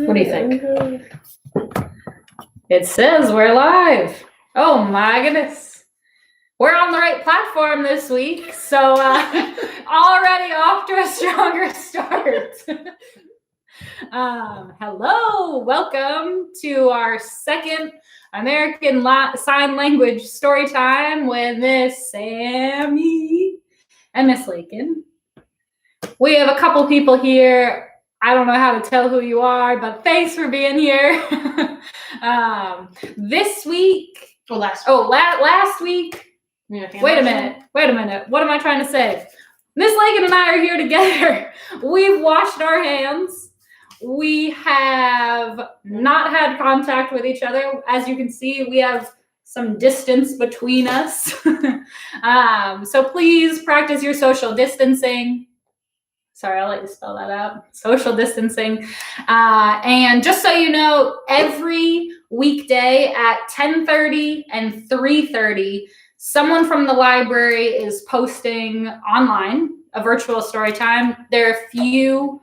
What do you think? It says we're live. Oh my goodness. We're on the right platform this week, so already off to a stronger start. Hello, welcome to our second American Sign Language story time with Miss Sammy and Miss Lakin. We have a couple people here. I don't know how to tell who you are, but thanks for being here. This week, last week. Wait a minute. What am I trying to say? Miss Lakin and I are here together. We've washed our hands. We have not had contact with each other. As you can see, we have some distance between us. So please practice your social distancing. Sorry, I'll let you spell that out. Social distancing. And just so you know, every weekday at 10:30 and 3:30, someone from the library is posting online a virtual story time. There are a few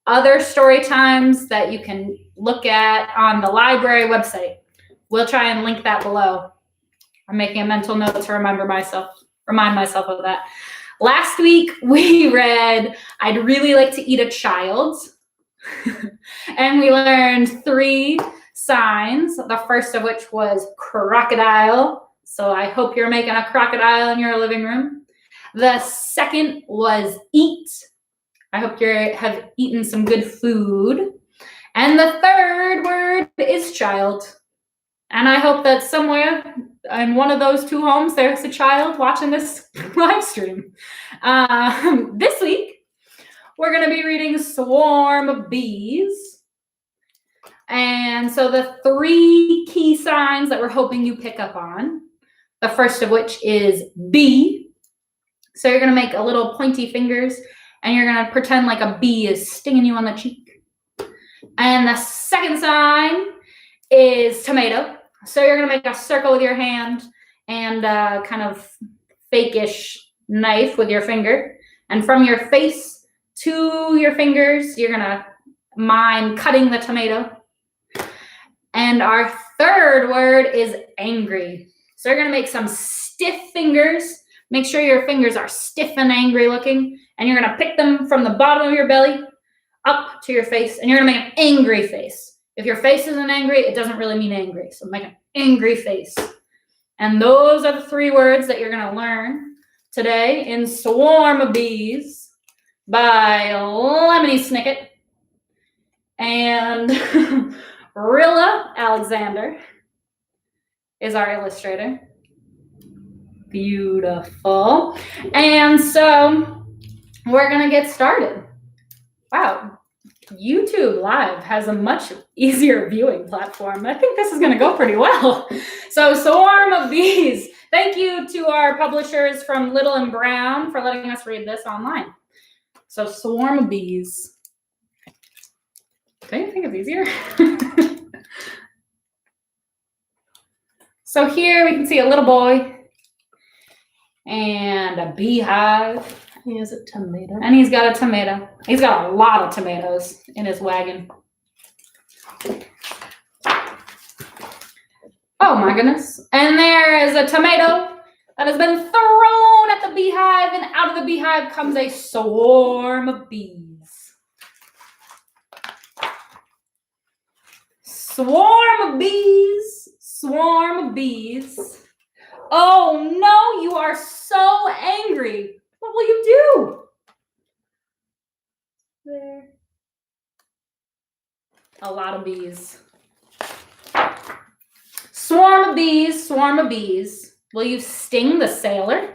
other story times that you can look at on the library website. We'll try and link that below. I'm making a mental note to remind myself of that. Last week, we read, I'd Really Like to Eat a Child. And we learned 3 signs, the first of which was crocodile. So I hope you're making a crocodile in your living room. The second was eat. I hope you have eaten some good food. And the third word is child. And I hope that somewhere in one of those 2 homes, there's a child watching this live stream. This week, we're going to be reading Swarm of Bees. And so the 3 key signs that we're hoping you pick up on, the first of which is bee. So you're going to make a little pointy fingers, and you're going to pretend like a bee is stinging you on the cheek. And the second sign is tomato. So you're going to make a circle with your hand and kind of fake-ish knife with your finger. And from your face to your fingers, you're going to mime cutting the tomato. And our third word is angry. So you're going to make some stiff fingers. Make sure your fingers are stiff and angry looking. And you're going to pick them from the bottom of your belly up to your face. And you're going to make an angry face. If your face isn't angry, it doesn't really mean angry. So make an angry face. And those are the 3 words that you're going to learn today in Swarm of Bees by Lemony Snicket and Rilla Alexander is our illustrator. Beautiful. And so we're going to get started. Wow. YouTube Live has a much easier viewing platform. I think this is going to go pretty well. So Swarm of Bees. Thank you to our publishers from Little and Brown for letting us read this online. So Swarm of Bees. Don't you think it's easier? So here we can see a little boy and a beehive. He has a tomato. And he's got a tomato. He's got a lot of tomatoes in his wagon. Oh my goodness. And there is a tomato that has been thrown at the beehive, and out of the beehive comes a swarm of bees. Swarm of bees. Swarm of bees. Oh no, you are so angry. What will you do? There. A lot of bees. Swarm of bees, swarm of bees. Will you sting the sailor?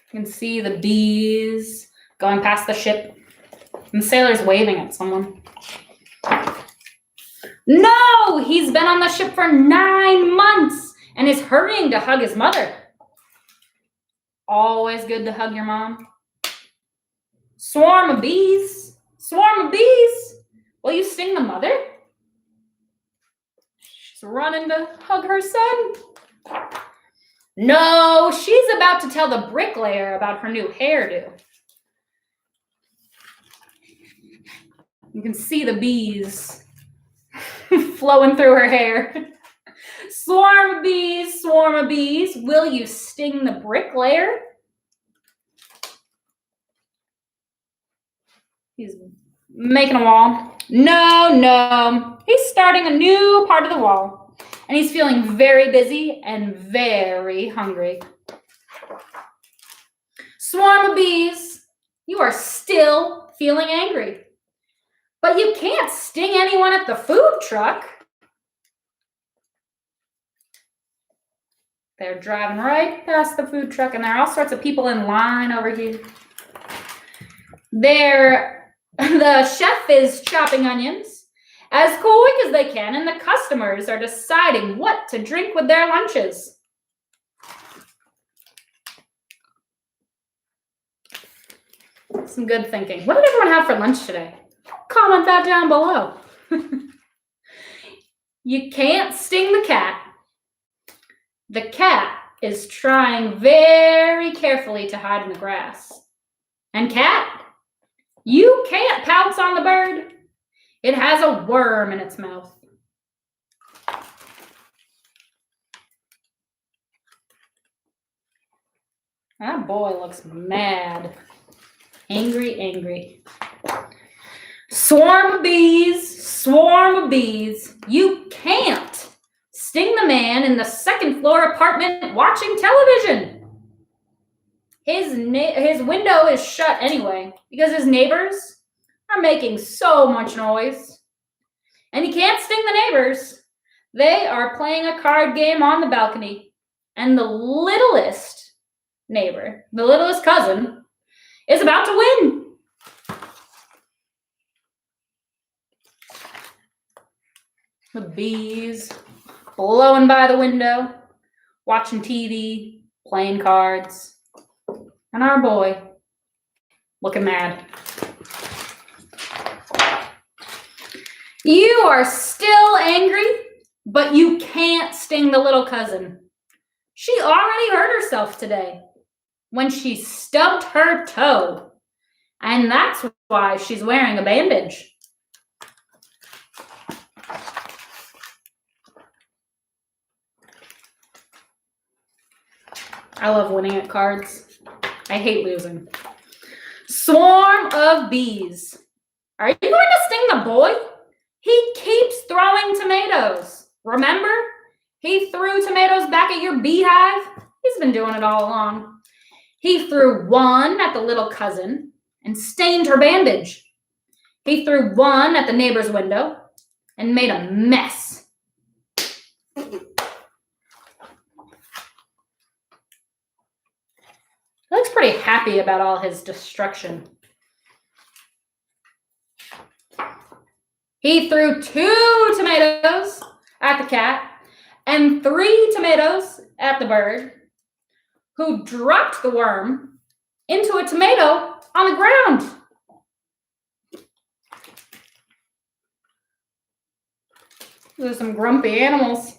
You can see the bees going past the ship. And the sailor's waving at someone. No! He's been on the ship for 9 months. And is hurrying to hug his mother. Always good to hug your mom. Swarm of bees. Swarm of bees. Will you sting the mother? She's running to hug her son. No, she's about to tell the bricklayer about her new hairdo. You can see the bees flowing through her hair. Swarm of bees, swarm of bees. Will you sting the bricklayer? He's making a wall. No. He's starting a new part of the wall. And he's feeling very busy and very hungry. Swarm of bees, you are still feeling angry. But you can't sting anyone at the food truck. They're driving right past the food truck, and there are all sorts of people in line over here. The chef is chopping onions as quick as they can, and the customers are deciding what to drink with their lunches. Some good thinking. What did everyone have for lunch today? Comment that down below. You can't sting the cat. The cat is trying very carefully to hide in the grass. And cat, you can't pounce on the bird. It has a worm in its mouth. That boy looks mad. Angry. Swarm of bees, you can't sting the man in the second floor apartment watching television. His window is shut anyway because his neighbors are making so much noise. And he can't sting the neighbors. They are playing a card game on the balcony. And the littlest neighbor, the littlest cousin, is about to win. The bees blowing by the window, watching TV, playing cards. And our boy looking mad. You are still angry, but you can't sting the little cousin. She already hurt herself today when she stubbed her toe. And that's why she's wearing a bandage. I love winning at cards. I hate losing. Swarm of bees. Are you going to sting the boy? He keeps throwing tomatoes. Remember? He threw tomatoes back at your beehive. He's been doing it all along. He threw one at the little cousin and stained her bandage. He threw one at the neighbor's window and made a mess. He looks pretty happy about all his destruction. He threw 2 tomatoes at the cat and 3 tomatoes at the bird, who dropped the worm into a tomato on the ground. Those are some grumpy animals.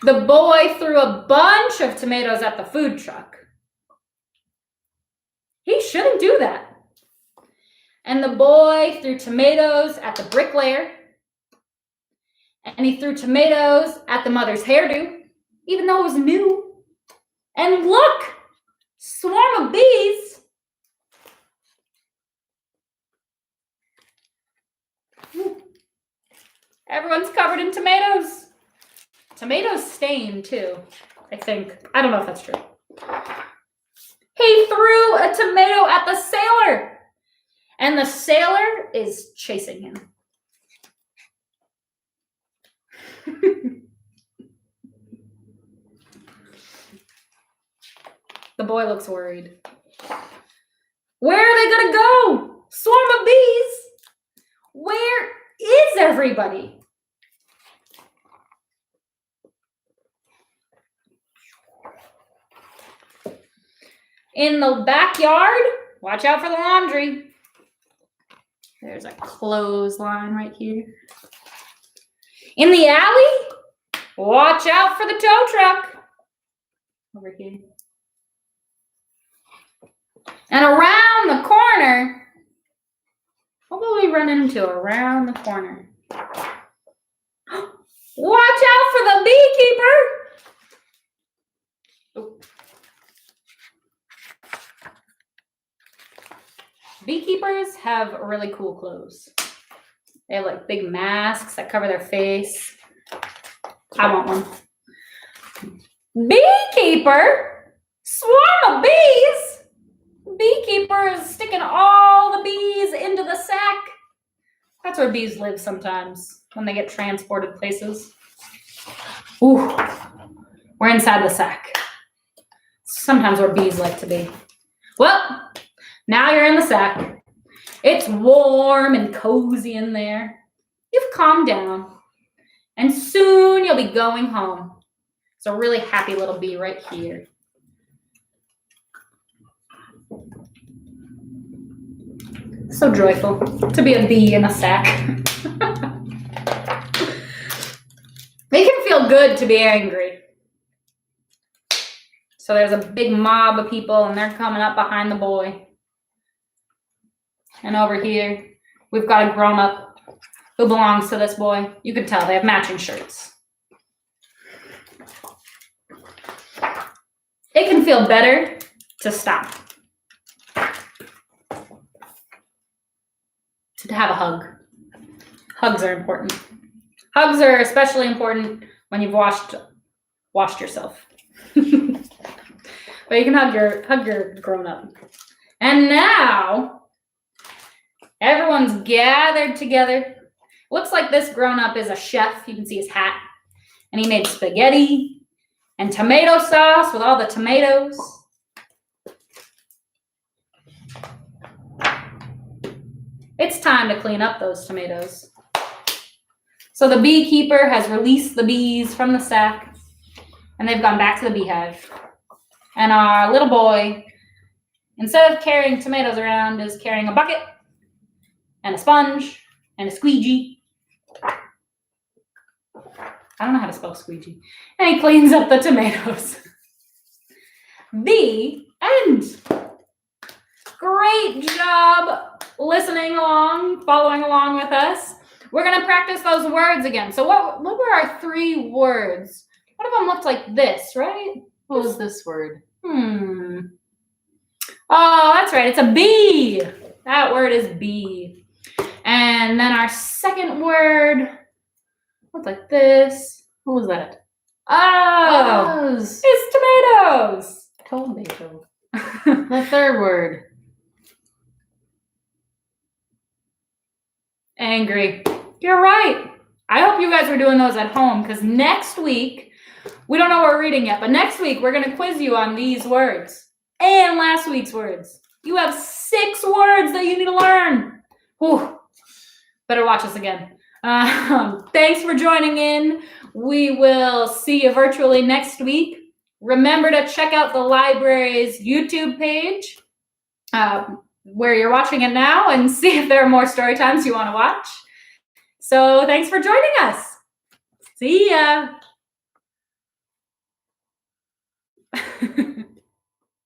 The boy threw a bunch of tomatoes at the food truck. He shouldn't do that. And the boy threw tomatoes at the bricklayer. And he threw tomatoes at the mother's hairdo, even though it was new. And look, swarm of bees. Everyone's covered in tomatoes. Tomatoes stain too, I think. I don't know if that's true. He threw a tomato at the sailor. And the sailor is chasing him. The boy looks worried. Where are they going to go? Swarm of bees. Where is everybody? In the backyard, watch out for the laundry. There's a clothesline right here. In the alley, watch out for the tow truck. Over here. And around the corner, happening to around the corner. Watch out for the beekeeper! Oh. Beekeepers have really cool clothes. They have like big masks that cover their face. I want one. Beekeeper? Swarm of bees? Beekeeper is sticking all the bees into the sack. That's where bees live sometimes when they get transported places. Ooh, we're inside the sack. Sometimes where bees like to be. Well, now you're in the sack. It's warm and cozy in there. You've calmed down. And soon you'll be going home. It's a really happy little bee right here. So joyful to be a bee in a sack. It can feel good to be angry. So there's a big mob of people and they're coming up behind the boy. And over here, we've got a grown-up who belongs to this boy. You can tell they have matching shirts. It can feel better to stop. To have a hug. Hugs are important. Hugs are especially important when you've washed yourself. But you can hug your grown-up. And now everyone's gathered together. Looks like this grown-up is a chef. You can see his hat. And he made spaghetti and tomato sauce with all the tomatoes. It's time to clean up those tomatoes. So the beekeeper has released the bees from the sack, and they've gone back to the beehive. And our little boy, instead of carrying tomatoes around, is carrying a bucket and a sponge and a squeegee. I don't know how to spell squeegee. And he cleans up the tomatoes. The end. Great job listening along, following along with us. We're going to practice those words again. So what were our 3 words? One of them looked like this, right? What was this word? Oh, that's right. It's a bee. That word is bee. And then our second word looked like this. What was that? Oh, it's tomatoes. Tomato. The third word. Angry. You're right. I hope you guys are doing those at home because next week, we don't know what we're reading yet, but next week we're going to quiz you on these words and last week's words. You have 6 words that you need to learn. Whew. Better watch us again. Thanks for joining in. We will see you virtually next week. Remember to check out the library's YouTube page where you're watching it now and see if there are more story times you want to watch. So thanks for joining us. See ya.